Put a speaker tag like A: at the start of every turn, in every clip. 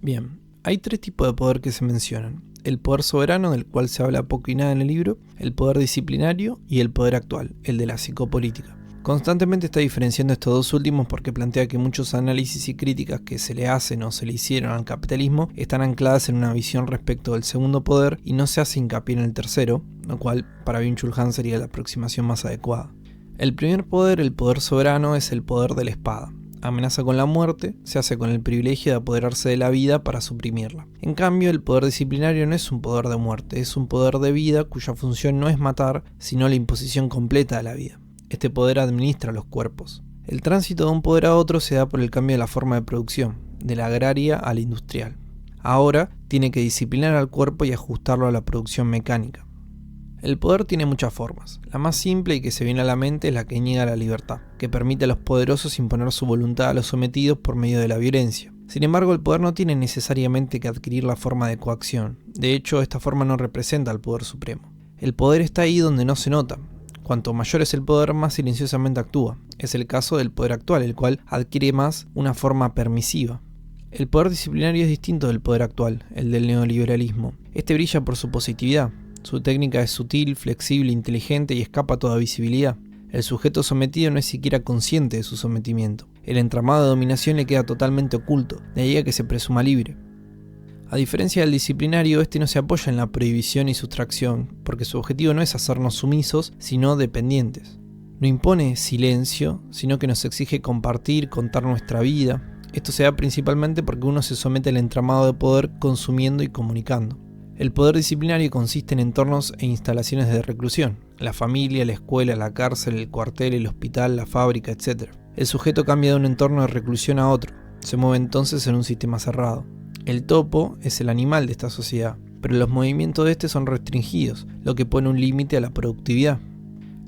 A: Bien, hay tres tipos de poder que se mencionan. El poder soberano, del cual se habla poco y nada en el libro, el poder disciplinario y el poder actual, el de la psicopolítica. Constantemente está diferenciando estos dos últimos porque plantea que muchos análisis y críticas que se le hacen o se le hicieron al capitalismo están ancladas en una visión respecto del segundo poder y no se hace hincapié en el tercero, lo cual para Byung-Chul Han sería la aproximación más adecuada. El primer poder, el poder soberano, es el poder de la espada. Amenaza con la muerte, se hace con el privilegio de apoderarse de la vida para suprimirla. En cambio, el poder disciplinario no es un poder de muerte, es un poder de vida cuya función no es matar, sino la imposición completa de la vida. Este poder administra los cuerpos. El tránsito de un poder a otro se da por el cambio de la forma de producción, de la agraria a la industrial. Ahora tiene que disciplinar al cuerpo y ajustarlo a la producción mecánica. El poder tiene muchas formas. La más simple y que se viene a la mente es la que niega la libertad, que permite a los poderosos imponer su voluntad a los sometidos por medio de la violencia. Sin embargo, el poder no tiene necesariamente que adquirir la forma de coacción. De hecho, esta forma no representa al poder supremo. El poder está ahí donde no se nota. Cuanto mayor es el poder, más silenciosamente actúa. Es el caso del poder actual, el cual adquiere más una forma permisiva. El poder disciplinario es distinto del poder actual, el del neoliberalismo. Este brilla por su positividad. Su técnica es sutil, flexible, inteligente y escapa a toda visibilidad. El sujeto sometido no es siquiera consciente de su sometimiento. El entramado de dominación le queda totalmente oculto, de ahí a que se presuma libre. A diferencia del disciplinario, este no se apoya en la prohibición y sustracción, porque su objetivo no es hacernos sumisos, sino dependientes. No impone silencio, sino que nos exige compartir, contar nuestra vida. Esto se da principalmente porque uno se somete al entramado de poder consumiendo y comunicando. El poder disciplinario consiste en entornos e instalaciones de reclusión, la familia, la escuela, la cárcel, el cuartel, el hospital, la fábrica, etc. El sujeto cambia de un entorno de reclusión a otro, se mueve entonces en un sistema cerrado. El topo es el animal de esta sociedad, pero los movimientos de este son restringidos, lo que pone un límite a la productividad.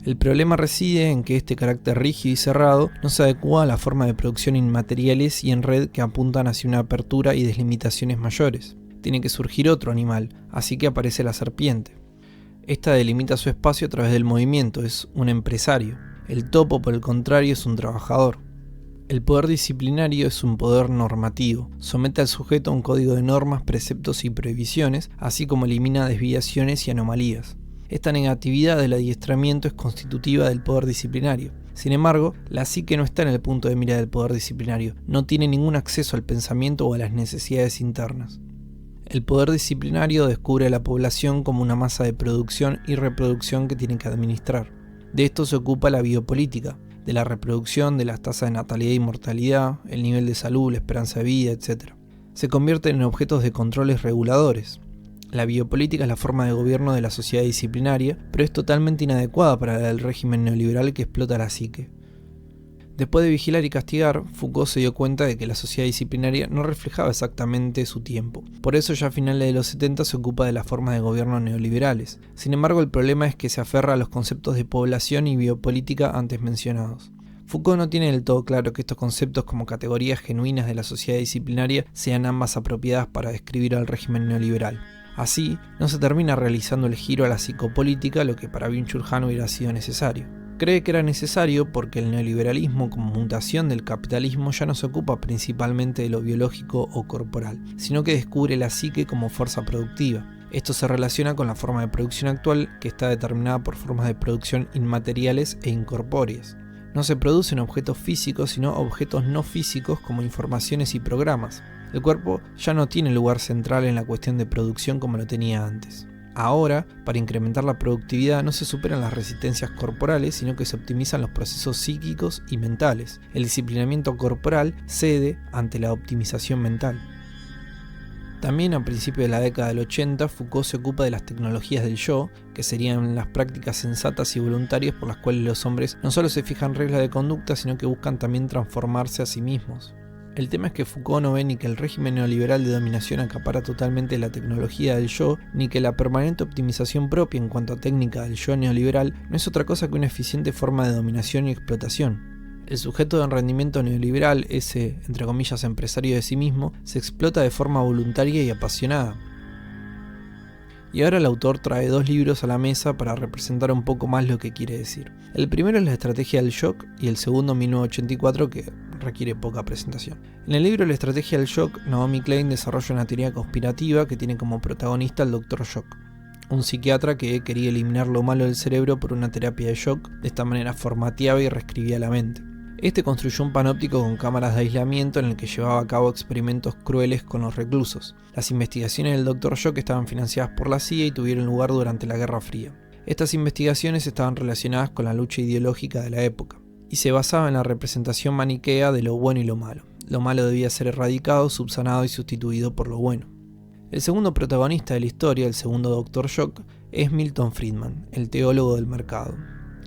A: El problema reside en que este carácter rígido y cerrado no se adecua a la forma de producción inmateriales y en red que apuntan hacia una apertura y deslimitaciones mayores. Tiene que surgir otro animal, así que aparece la serpiente. Esta delimita su espacio a través del movimiento, es un empresario. El topo, por el contrario, es un trabajador. El poder disciplinario es un poder normativo, somete al sujeto a un código de normas, preceptos y prohibiciones, así como elimina desviaciones y anomalías. Esta negatividad del adiestramiento es constitutiva del poder disciplinario. Sin embargo, la psique no está en el punto de mira del poder disciplinario, no tiene ningún acceso al pensamiento o a las necesidades internas. El poder disciplinario descubre a la población como una masa de producción y reproducción que tiene que administrar. De esto se ocupa la biopolítica, de la reproducción, de las tasas de natalidad y mortalidad, el nivel de salud, la esperanza de vida, etc. Se convierten en objetos de controles reguladores. La biopolítica es la forma de gobierno de la sociedad disciplinaria, pero es totalmente inadecuada para la del régimen neoliberal que explota la psique. Después de vigilar y castigar, Foucault se dio cuenta de que la sociedad disciplinaria no reflejaba exactamente su tiempo. Por eso ya a finales de los 70 se ocupa de las formas de gobierno neoliberales. Sin embargo, el problema es que se aferra a los conceptos de población y biopolítica antes mencionados. Foucault no tiene del todo claro que estos conceptos como categorías genuinas de la sociedad disciplinaria sean ambas apropiadas para describir al régimen neoliberal. Así, no se termina realizando el giro a la psicopolítica, lo que para Byung-Chul Han hubiera sido necesario. Cree que era necesario porque el neoliberalismo como mutación del capitalismo ya no se ocupa principalmente de lo biológico o corporal, sino que descubre la psique como fuerza productiva. Esto se relaciona con la forma de producción actual que está determinada por formas de producción inmateriales e incorpóreas. No se producen objetos físicos sino objetos no físicos como informaciones y programas. El cuerpo ya no tiene lugar central en la cuestión de producción como lo tenía antes. Ahora, para incrementar la productividad no se superan las resistencias corporales, sino que se optimizan los procesos psíquicos y mentales. El disciplinamiento corporal cede ante la optimización mental. También a principios de la década del 80, Foucault se ocupa de las tecnologías del yo, que serían las prácticas sensatas y voluntarias por las cuales los hombres no solo se fijan reglas de conducta, sino que buscan también transformarse a sí mismos. El tema es que Foucault no ve ni que el régimen neoliberal de dominación acapara totalmente la tecnología del yo, ni que la permanente optimización propia en cuanto a técnica del yo neoliberal no es otra cosa que una eficiente forma de dominación y explotación. El sujeto de rendimiento neoliberal, ese, entre comillas, empresario de sí mismo, se explota de forma voluntaria y apasionada. Y ahora el autor trae 2 libros a la mesa para representar un poco más lo que quiere decir. El primero es La estrategia del shock y el segundo 1984, que requiere poca presentación. En el libro La estrategia del shock, Naomi Klein desarrolla una teoría conspirativa que tiene como protagonista al Dr. Shock, un psiquiatra que quería eliminar lo malo del cerebro por una terapia de shock. De esta manera formateaba y reescribía la mente. Este construyó un panóptico con cámaras de aislamiento en el que llevaba a cabo experimentos crueles con los reclusos. Las investigaciones del Dr. Shock estaban financiadas por la CIA y tuvieron lugar durante la Guerra Fría. Estas investigaciones estaban relacionadas con la lucha ideológica de la época y se basaban en la representación maniquea de lo bueno y lo malo. Lo malo debía ser erradicado, subsanado y sustituido por lo bueno. El segundo protagonista de la historia, el segundo Dr. Shock, es Milton Friedman, el teólogo del mercado.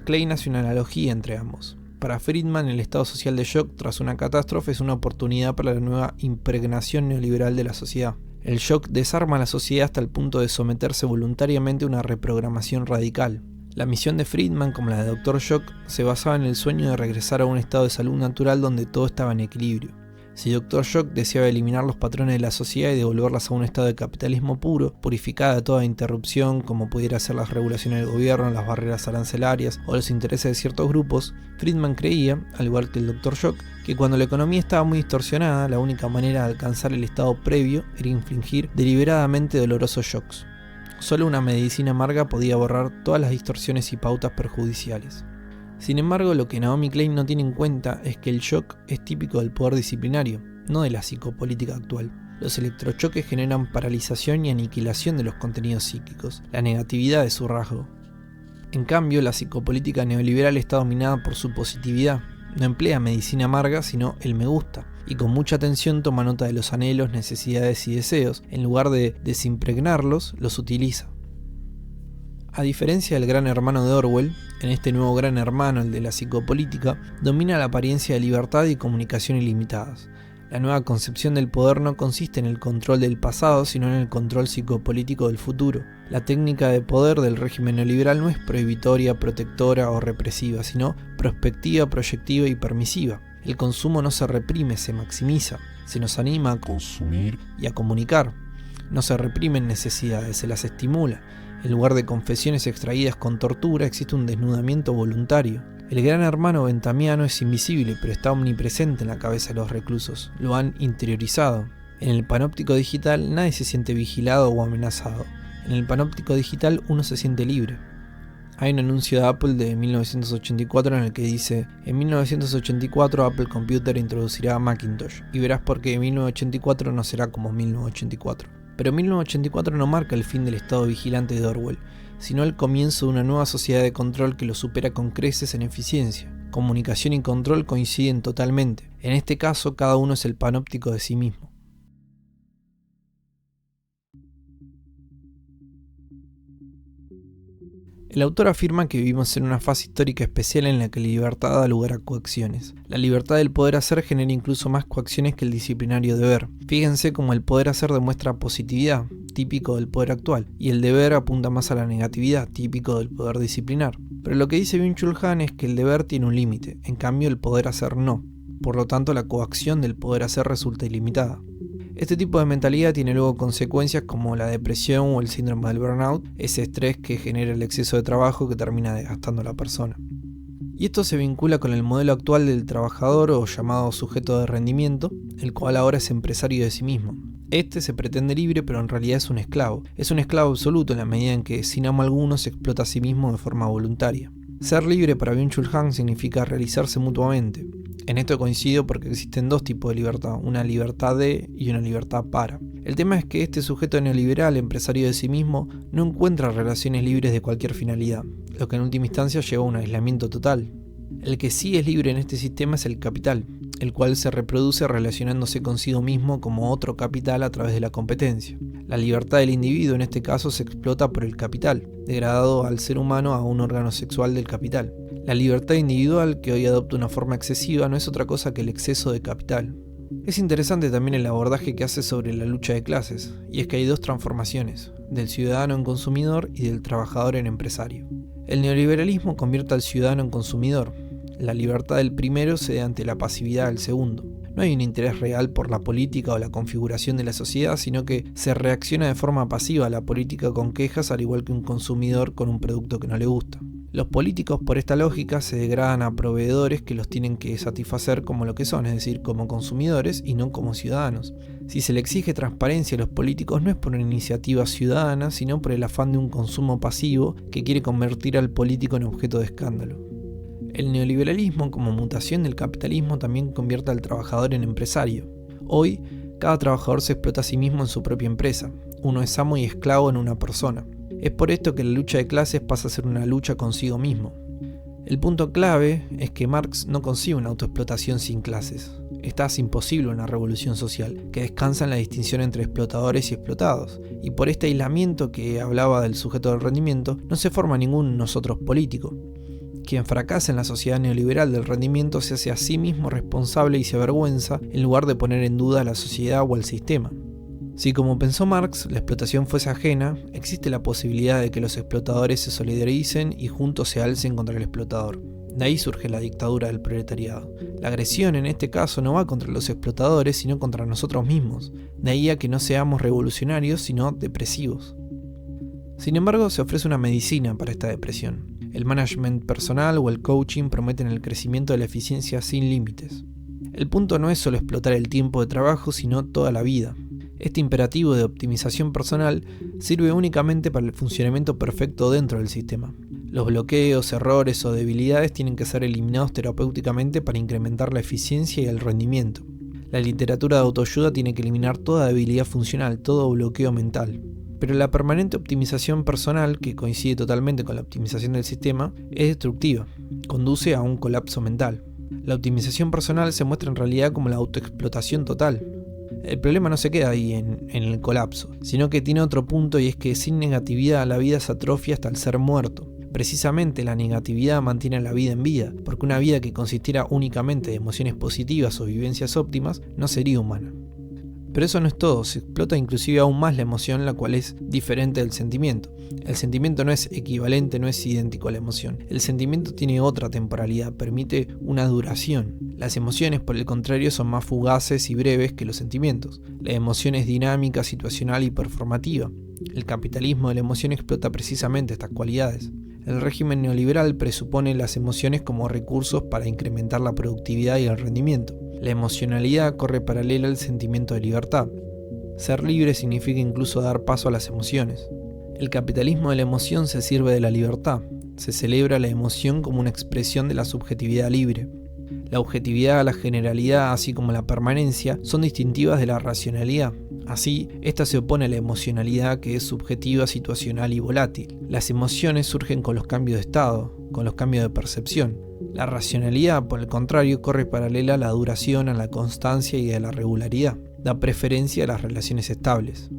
A: Klein hace una analogía entre ambos. Para Friedman, el estado social de shock tras una catástrofe es una oportunidad para la nueva impregnación neoliberal de la sociedad. El shock desarma a la sociedad hasta el punto de someterse voluntariamente a una reprogramación radical. La misión de Friedman, como la de Dr. Shock, se basaba en el sueño de regresar a un estado de salud natural donde todo estaba en equilibrio. Si Dr. Shock deseaba eliminar los patrones de la sociedad y devolverlas a un estado de capitalismo puro, purificada de toda interrupción, como pudiera ser las regulaciones del gobierno, las barreras arancelarias o los intereses de ciertos grupos, Friedman creía, al igual que el Dr. Shock, que cuando la economía estaba muy distorsionada, la única manera de alcanzar el estado previo era infligir deliberadamente dolorosos shocks. Solo una medicina amarga podía borrar todas las distorsiones y pautas perjudiciales. Sin embargo, lo que Naomi Klein no tiene en cuenta es que el shock es típico del poder disciplinario, no de la psicopolítica actual. Los electrochoques generan paralización y aniquilación de los contenidos psíquicos, la negatividad es su rasgo. En cambio, la psicopolítica neoliberal está dominada por su positividad, no emplea medicina amarga sino el me gusta, y con mucha atención toma nota de los anhelos, necesidades y deseos, en lugar de desimpregnarlos, los utiliza. A diferencia del Gran Hermano de Orwell, en este nuevo Gran Hermano, el de la psicopolítica, domina la apariencia de libertad y comunicación ilimitadas. La nueva concepción del poder no consiste en el control del pasado, sino en el control psicopolítico del futuro. La técnica de poder del régimen neoliberal no es prohibitoria, protectora o represiva, sino prospectiva, proyectiva y permisiva. El consumo no se reprime, se maximiza. Se nos anima a consumir y a comunicar. No se reprimen necesidades, se las estimula. En lugar de confesiones extraídas con tortura, existe un desnudamiento voluntario. El Gran Hermano bentamiano es invisible, pero está omnipresente en la cabeza de los reclusos. Lo han interiorizado. En el panóptico digital nadie se siente vigilado o amenazado. En el panóptico digital uno se siente libre. Hay un anuncio de Apple de 1984 en el que dice: en 1984 Apple Computer introducirá Macintosh, y verás por qué 1984 no será como 1984. Pero 1984 no marca el fin del estado vigilante de Orwell, sino el comienzo de una nueva sociedad de control que lo supera con creces en eficiencia. Comunicación y control coinciden totalmente. En este caso, cada uno es el panóptico de sí mismo. El autor afirma que vivimos en una fase histórica especial en la que la libertad da lugar a coacciones. La libertad del poder hacer genera incluso más coacciones que el disciplinario deber. Fíjense cómo el poder hacer demuestra positividad, típico del poder actual, y el deber apunta más a la negatividad, típico del poder disciplinar. Pero lo que dice Byung-Chul Han es que el deber tiene un límite, en cambio el poder hacer no. Por lo tanto, la coacción del poder hacer resulta ilimitada. Este tipo de mentalidad tiene luego consecuencias como la depresión o el síndrome del burnout, ese estrés que genera el exceso de trabajo que termina desgastando a la persona. Y esto se vincula con el modelo actual del trabajador o llamado sujeto de rendimiento, el cual ahora es empresario de sí mismo. Este se pretende libre, pero en realidad es un esclavo. Es un esclavo absoluto en la medida en que, sin amo alguno, se explota a sí mismo de forma voluntaria. Ser libre para Byung-Chul Han significa realizarse mutuamente. En esto coincido porque existen dos tipos de libertad, una libertad de y una libertad para. El tema es que este sujeto neoliberal, empresario de sí mismo, no encuentra relaciones libres de cualquier finalidad, lo que en última instancia lleva a un aislamiento total. El que sí es libre en este sistema es el capital, el cual se reproduce relacionándose consigo mismo como otro capital a través de la competencia. La libertad del individuo en este caso se explota por el capital, degradado al ser humano a un órgano sexual del capital. La libertad individual, que hoy adopta una forma excesiva, no es otra cosa que el exceso de capital. Es interesante también el abordaje que hace sobre la lucha de clases, y es que hay dos transformaciones, del ciudadano en consumidor y del trabajador en empresario. El neoliberalismo convierte al ciudadano en consumidor. La libertad del primero cede ante la pasividad del segundo. No hay un interés real por la política o la configuración de la sociedad, sino que se reacciona de forma pasiva a la política con quejas, al igual que un consumidor con un producto que no le gusta. Los políticos, por esta lógica, se degradan a proveedores que los tienen que satisfacer como lo que son, es decir, como consumidores y no como ciudadanos. Si se le exige transparencia a los políticos no es por una iniciativa ciudadana, sino por el afán de un consumo pasivo que quiere convertir al político en objeto de escándalo. El neoliberalismo, como mutación del capitalismo, también convierte al trabajador en empresario. Hoy, cada trabajador se explota a sí mismo en su propia empresa. Uno es amo y esclavo en una persona. Es por esto que la lucha de clases pasa a ser una lucha consigo mismo. El punto clave es que Marx no concibe una autoexplotación sin clases. Esta hace imposible una revolución social, que descansa en la distinción entre explotadores y explotados. Y por este aislamiento que hablaba del sujeto del rendimiento, no se forma ningún nosotros político. Quien fracasa en la sociedad neoliberal del rendimiento se hace a sí mismo responsable y se avergüenza en lugar de poner en duda a la sociedad o al sistema. Si, como pensó Marx, la explotación fuese ajena, existe la posibilidad de que los explotadores se solidaricen y juntos se alcen contra el explotador. De ahí surge la dictadura del proletariado. La agresión en este caso no va contra los explotadores, sino contra nosotros mismos. De ahí a que no seamos revolucionarios, sino depresivos. Sin embargo, se ofrece una medicina para esta depresión. El management personal o el coaching prometen el crecimiento de la eficiencia sin límites. El punto no es solo explotar el tiempo de trabajo, sino toda la vida. Este imperativo de optimización personal sirve únicamente para el funcionamiento perfecto dentro del sistema. Los bloqueos, errores o debilidades tienen que ser eliminados terapéuticamente para incrementar la eficiencia y el rendimiento. La literatura de autoayuda tiene que eliminar toda debilidad funcional, todo bloqueo mental. Pero la permanente optimización personal, que coincide totalmente con la optimización del sistema, es destructiva, conduce a un colapso mental. La optimización personal se muestra en realidad como la autoexplotación total. El problema no se queda ahí en el colapso, sino que tiene otro punto, y es que sin negatividad la vida se atrofia hasta el ser muerto. Precisamente la negatividad mantiene a la vida en vida, porque una vida que consistiera únicamente de emociones positivas o vivencias óptimas no sería humana. Pero eso no es todo, se explota inclusive aún más la emoción, la cual es diferente del sentimiento. El sentimiento no es equivalente, no es idéntico a la emoción. El sentimiento tiene otra temporalidad, permite una duración. Las emociones, por el contrario, son más fugaces y breves que los sentimientos. La emoción es dinámica, situacional y performativa. El capitalismo de la emoción explota precisamente estas cualidades. El régimen neoliberal presupone las emociones como recursos para incrementar la productividad y el rendimiento. La emocionalidad corre paralela al sentimiento de libertad. Ser libre significa incluso dar paso a las emociones. El capitalismo de la emoción se sirve de la libertad. Se celebra la emoción como una expresión de la subjetividad libre. La objetividad, la generalidad, así como la permanencia, son distintivas de la racionalidad. Así, esta se opone a la emocionalidad, que es subjetiva, situacional y volátil. Las emociones surgen con los cambios de estado, con los cambios de percepción. La racionalidad, por el contrario, corre paralela a la duración, a la constancia y a la regularidad. Da preferencia a las relaciones estables.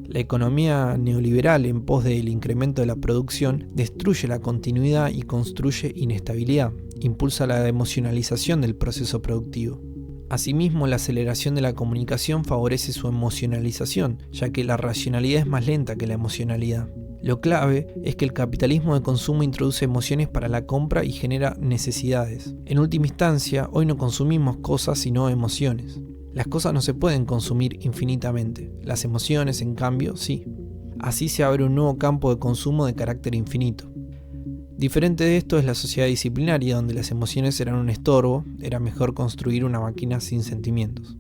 A: La economía neoliberal, en pos del incremento de la producción, destruye la continuidad y construye inestabilidad. Impulsa la emocionalización del proceso productivo. Asimismo, la aceleración de la comunicación favorece su emocionalización, ya que la racionalidad es más lenta que la emocionalidad. Lo clave es que el capitalismo de consumo introduce emociones para la compra y genera necesidades. En última instancia, hoy no consumimos cosas sino emociones. Las cosas no se pueden consumir infinitamente, las emociones, en cambio, sí. Así se abre un nuevo campo de consumo de carácter infinito. Diferente de esto es la sociedad disciplinaria, donde las emociones eran un estorbo, era mejor construir una máquina sin sentimientos.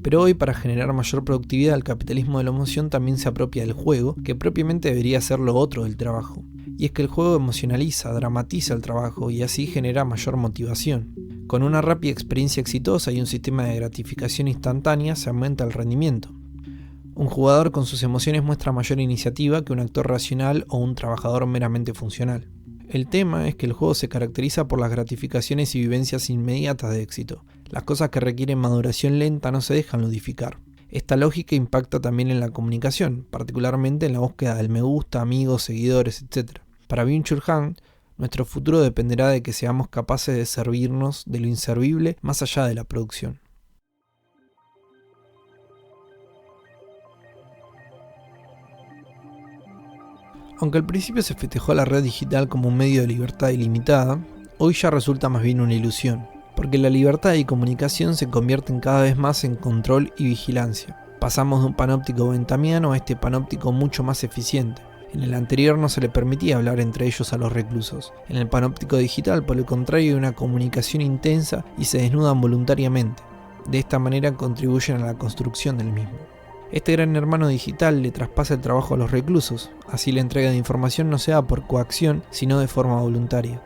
A: Pero hoy, para generar mayor productividad, el capitalismo de la emoción también se apropia del juego, que propiamente debería ser lo otro del trabajo. Y es que el juego emocionaliza, dramatiza el trabajo y así genera mayor motivación. Con una rápida experiencia exitosa y un sistema de gratificación instantánea se aumenta el rendimiento. Un jugador con sus emociones muestra mayor iniciativa que un actor racional o un trabajador meramente funcional. El tema es que el juego se caracteriza por las gratificaciones y vivencias inmediatas de éxito. Las cosas que requieren maduración lenta no se dejan ludificar. Esta lógica impacta también en la comunicación, particularmente en la búsqueda del me gusta, amigos, seguidores, etc. Para Byung-Chul Han, nuestro futuro dependerá de que seamos capaces de servirnos de lo inservible más allá de la producción. Aunque al principio se festejó la red digital como un medio de libertad ilimitada, hoy ya resulta más bien una ilusión. porque la libertad de comunicación se convierte cada vez más en control y vigilancia. Pasamos de un panóptico benthamiano a este panóptico mucho más eficiente. En el anterior no se le permitía hablar entre ellos a los reclusos. En el panóptico digital, por el contrario, hay una comunicación intensa y se desnudan voluntariamente. De esta manera contribuyen a la construcción del mismo. Este gran hermano digital le traspasa el trabajo a los reclusos, así la entrega de información no se da por coacción, sino de forma voluntaria.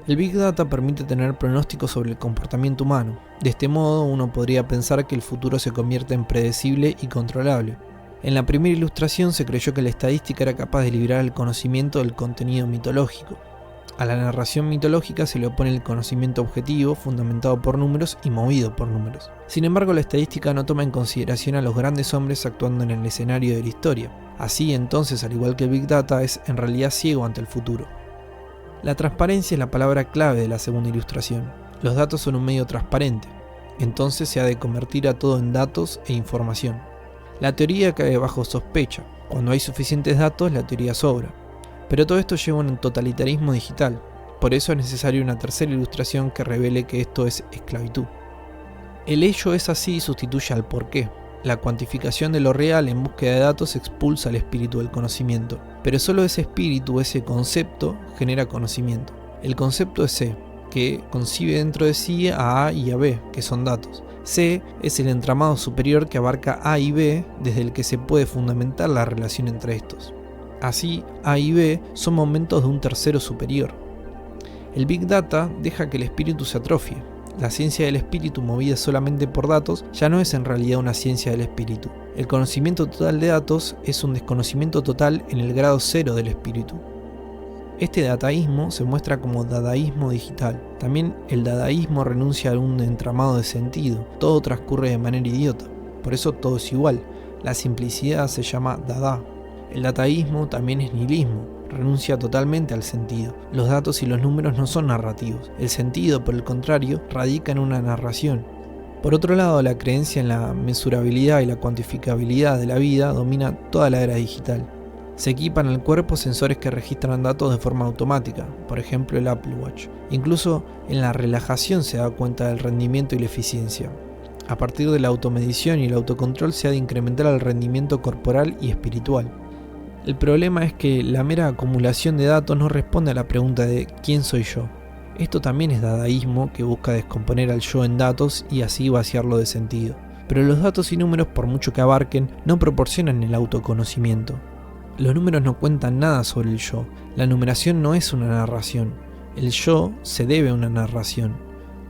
A: El Big Data permite tener pronósticos sobre el comportamiento humano. De este modo, uno podría pensar que el futuro se convierte en predecible y controlable. En la primera ilustración se creyó que la estadística era capaz de liberar el conocimiento del contenido mitológico. A la narración mitológica se le opone el conocimiento objetivo, fundamentado por números y movido por números. Sin embargo, la estadística no toma en consideración a los grandes hombres actuando en el escenario de la historia. Así, entonces, al igual que el Big Data, es en realidad ciego ante el futuro. La transparencia es la palabra clave de la segunda ilustración. Los datos son un medio transparente, entonces se ha de convertir a todo en datos e información. La teoría cae bajo sospecha. Cuando hay suficientes datos, la teoría sobra. Pero todo esto lleva a un totalitarismo digital. Por eso es necesaria una tercera ilustración que revele que esto es esclavitud. El ello es así y sustituye al porqué. La cuantificación de lo real en búsqueda de datos expulsa el espíritu del conocimiento. Pero solo ese espíritu, ese concepto, genera conocimiento. El concepto es C, que concibe dentro de sí a A y a B, que son datos. C es el entramado superior que abarca A y B, desde el que se puede fundamentar la relación entre estos. Así, A y B son momentos de un tercero superior. El Big Data deja que el espíritu se atrofie. La ciencia del espíritu movida solamente por datos ya no es en realidad una ciencia del espíritu. El conocimiento total de datos es un desconocimiento total en el grado cero del espíritu. Este dataísmo se muestra como dadaísmo digital. También el dadaísmo renuncia a un entramado de sentido. Todo transcurre de manera idiota. Por eso todo es igual. La simplicidad se llama dada. El dataísmo también es nihilismo. Renuncia totalmente al sentido. Los datos y los números no son narrativos. El sentido, por el contrario, radica en una narración. Por otro lado, la creencia en la mesurabilidad y la cuantificabilidad de la vida domina toda la era digital. Se equipan al cuerpo sensores que registran datos de forma automática, por ejemplo el Apple Watch. Incluso en la relajación se da cuenta del rendimiento y la eficiencia. A partir de la automedición y el autocontrol se ha de incrementar el rendimiento corporal y espiritual. El problema es que la mera acumulación de datos no responde a la pregunta de ¿quién soy yo? Esto también es dadaísmo que busca descomponer al yo en datos y así vaciarlo de sentido. Pero los datos y números, por mucho que abarquen, no proporcionan el autoconocimiento. Los números no cuentan nada sobre el yo. La numeración no es una narración. El yo se debe a una narración.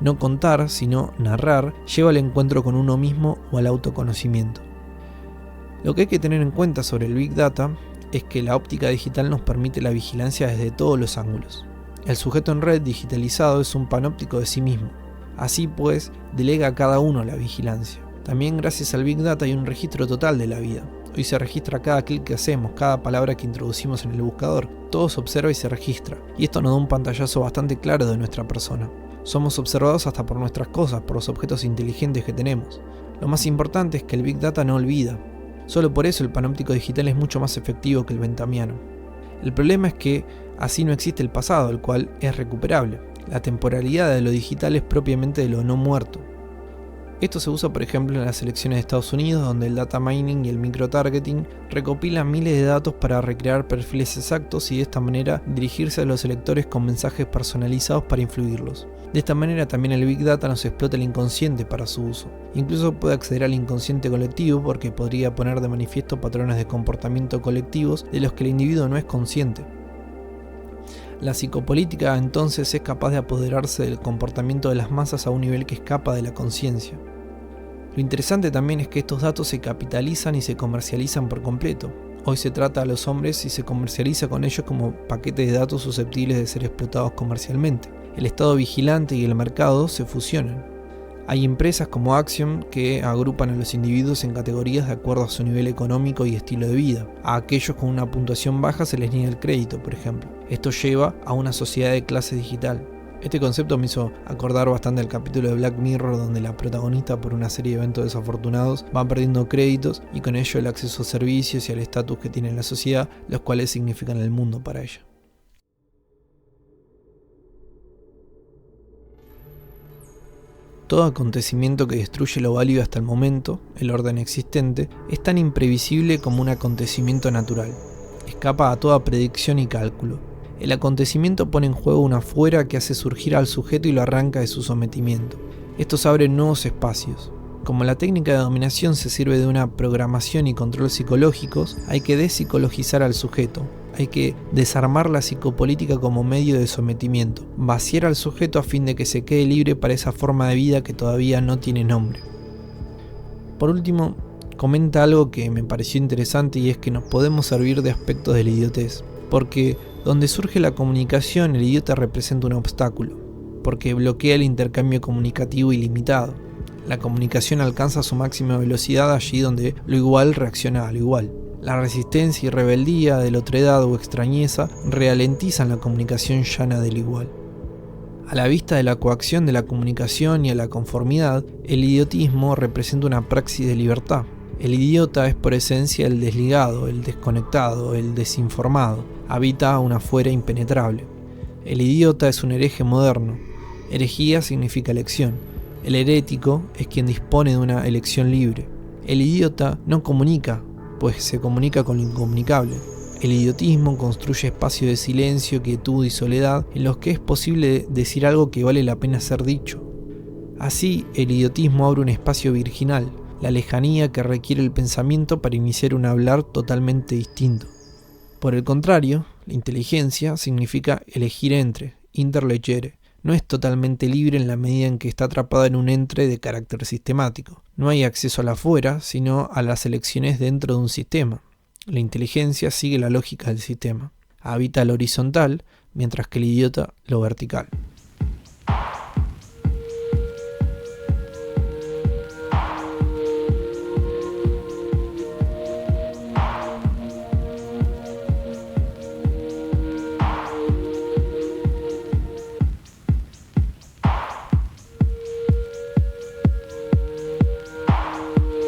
A: No contar, sino narrar, lleva al encuentro con uno mismo o al autoconocimiento. Lo que hay que tener en cuenta sobre el Big Data es que la óptica digital nos permite la vigilancia desde todos los ángulos. El sujeto en red digitalizado es un panóptico de sí mismo. Así pues, delega a cada uno la vigilancia. También gracias al Big Data hay un registro total de la vida. Hoy se registra cada clic que hacemos, cada palabra que introducimos en el buscador. Todo se observa y se registra. Y esto nos da un pantallazo bastante claro de nuestra persona. Somos observados hasta por nuestras cosas, por los objetos inteligentes que tenemos. Lo más importante es que el Big Data no olvida. Solo por eso el panóptico digital es mucho más efectivo que el benthamiano. El problema es que así no existe el pasado, el cual es recuperable. La temporalidad de lo digital es propiamente de lo no muerto. Esto se usa por ejemplo en las elecciones de Estados Unidos, donde el data mining y el microtargeting recopilan miles de datos para recrear perfiles exactos y de esta manera dirigirse a los electores con mensajes personalizados para influirlos. De esta manera también el Big Data nos explota el inconsciente para su uso. Incluso puede acceder al inconsciente colectivo porque podría poner de manifiesto patrones de comportamiento colectivos de los que el individuo no es consciente. La psicopolítica entonces es capaz de apoderarse del comportamiento de las masas a un nivel que escapa de la conciencia. Lo interesante también es que estos datos se capitalizan y se comercializan por completo. Hoy se trata a los hombres y se comercializa con ellos como paquetes de datos susceptibles de ser explotados comercialmente. El estado vigilante y el mercado se fusionan. Hay empresas como Axiom que agrupan a los individuos en categorías de acuerdo a su nivel económico y estilo de vida. A aquellos con una puntuación baja se les niega el crédito, por ejemplo. Esto lleva a una sociedad de clase digital. Este concepto me hizo acordar bastante al capítulo de Black Mirror, donde la protagonista, por una serie de eventos desafortunados, van perdiendo créditos y con ello el acceso a servicios y al estatus que tiene en la sociedad, los cuales significan el mundo para ella. Todo acontecimiento que destruye lo válido hasta el momento, el orden existente, es tan imprevisible como un acontecimiento natural. Escapa a toda predicción y cálculo. El acontecimiento pone en juego una fuera que hace surgir al sujeto y lo arranca de su sometimiento. Estos abren nuevos espacios. Como la técnica de dominación se sirve de una programación y control psicológicos, hay que despsicologizar al sujeto. Hay que desarmar la psicopolítica como medio de sometimiento, vaciar al sujeto a fin de que se quede libre para esa forma de vida que todavía no tiene nombre. Por último, comenta algo que me pareció interesante y es que nos podemos servir de aspectos de la idiotez, porque donde surge la comunicación el idiota representa un obstáculo, porque bloquea el intercambio comunicativo ilimitado. La comunicación alcanza su máxima velocidad allí donde lo igual reacciona a lo igual. La resistencia y rebeldía de la otredad o extrañeza ralentizan la comunicación llana del igual. A la vista de la coacción de la comunicación y a la conformidad, el idiotismo representa una praxis de libertad. El idiota es por esencia el desligado, el desconectado, el desinformado. Habita una fuera impenetrable. El idiota es un hereje moderno. Herejía significa elección. El herético es quien dispone de una elección libre. El idiota no comunica, pues se comunica con lo incomunicable. El idiotismo construye espacios de silencio, quietud y soledad en los que es posible decir algo que vale la pena ser dicho. Así, el idiotismo abre un espacio virginal, la lejanía que requiere el pensamiento para iniciar un hablar totalmente distinto. Por el contrario, la inteligencia significa elegir entre, interlegere. No es totalmente libre en la medida en que está atrapada en un entre de carácter sistemático. No hay acceso a la afuera, sino a las elecciones dentro de un sistema. La inteligencia sigue la lógica del sistema. Habita lo horizontal, mientras que el idiota lo vertical.